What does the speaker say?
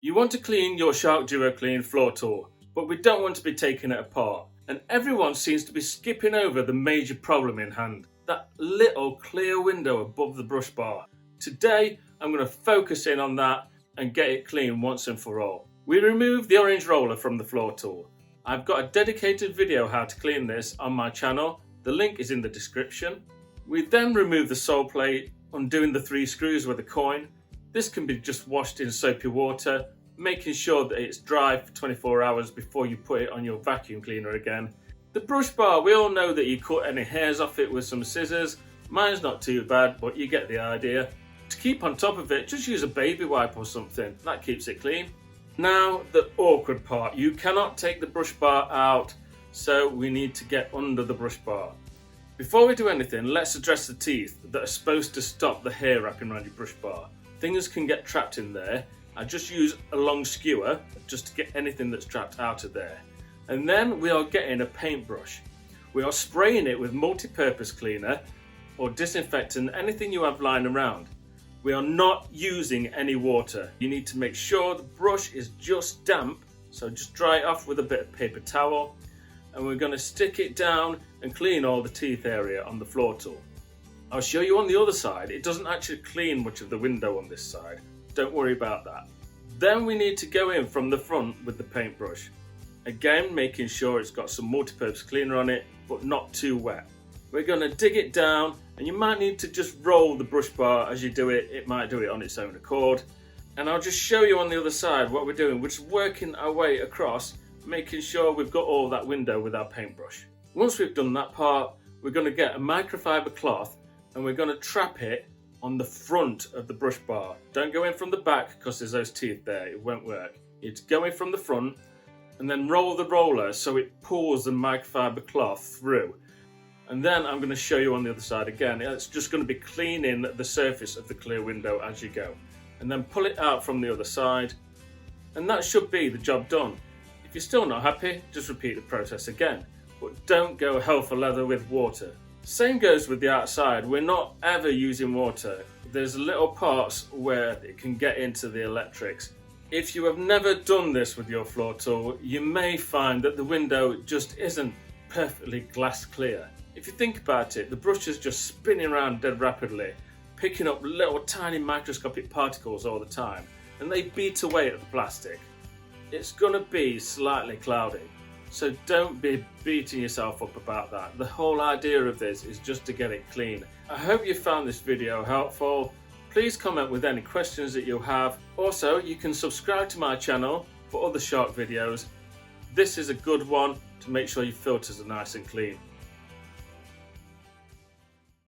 You want to clean your Shark DuoClean floor tool, but we don't want to be taking it apart. And everyone seems to be skipping over the major problem in hand, that little clear window above the brush bar. Today, I'm going to focus in on that and get it clean once and for all. We removed the orange roller from the floor tool. I've got a dedicated video how to clean this on my channel. The link is in the description. We then remove the Soleplate, undoing the 3 screws with a coin. This can be just washed in soapy water, making sure that it's dry for 24 hours before you put it on your vacuum cleaner again. The brush bar, we all know that you cut any hairs off it with some scissors. Mine's not too bad, but you get the idea. To keep on top of it, just use a baby wipe or something. That keeps it clean. Now, the awkward part. You cannot take the brush bar out, so we need to get under the brush bar. Before we do anything, let's address the teeth that are supposed to stop the hair wrapping around your brush bar. Things can get trapped in there. I just use a long skewer just to get anything that's trapped out of there. And then we are getting a paintbrush. We are spraying it with multi-purpose cleaner or disinfectant, anything you have lying around. We are not using any water. You need to make sure the brush is just damp, so just dry it off with a bit of paper towel. And we're going to stick it down and clean all the teeth area on the floor tool. I'll show you on the other side. It doesn't actually clean much of the window on this side. Don't worry about that. Then we need to go in from the front with the paintbrush. Again, making sure it's got some multi-purpose cleaner on it, but not too wet. We're going to dig it down, and you might need to just roll the brush bar as you do it. It might do it on its own accord. And I'll just show you on the other side what we're doing. We're just working our way across, making sure we've got all that window with our paintbrush. Once we've done that part, we're going to get a microfiber cloth and we're going to trap it on the front of the brush bar. Don't go in from the back because there's those teeth there, it won't work. It's going from the front and then roll the roller so it pulls the microfiber cloth through. And then I'm going to show you on the other side again. It's just going to be cleaning the surface of the clear window as you go. And then pull it out from the other side. And that should be the job done. If you're still not happy, just repeat the process again. But don't go hell for leather with water. Same goes with the outside. We're not ever using water. There's little parts where it can get into the electrics. If you have never done this with your floor tool, you may find that the window just isn't perfectly glass clear. If you think about it, the brush is just spinning around dead rapidly, picking up little tiny microscopic particles all the time, and they beat away at the plastic. It's going to be slightly cloudy. So don't be beating yourself up about that. The whole idea of this is just to get it clean. I hope you found this video helpful. Please comment with any questions that you have. Also, you can subscribe to my channel for other shark videos. This is a good one to make sure your filters are nice and clean.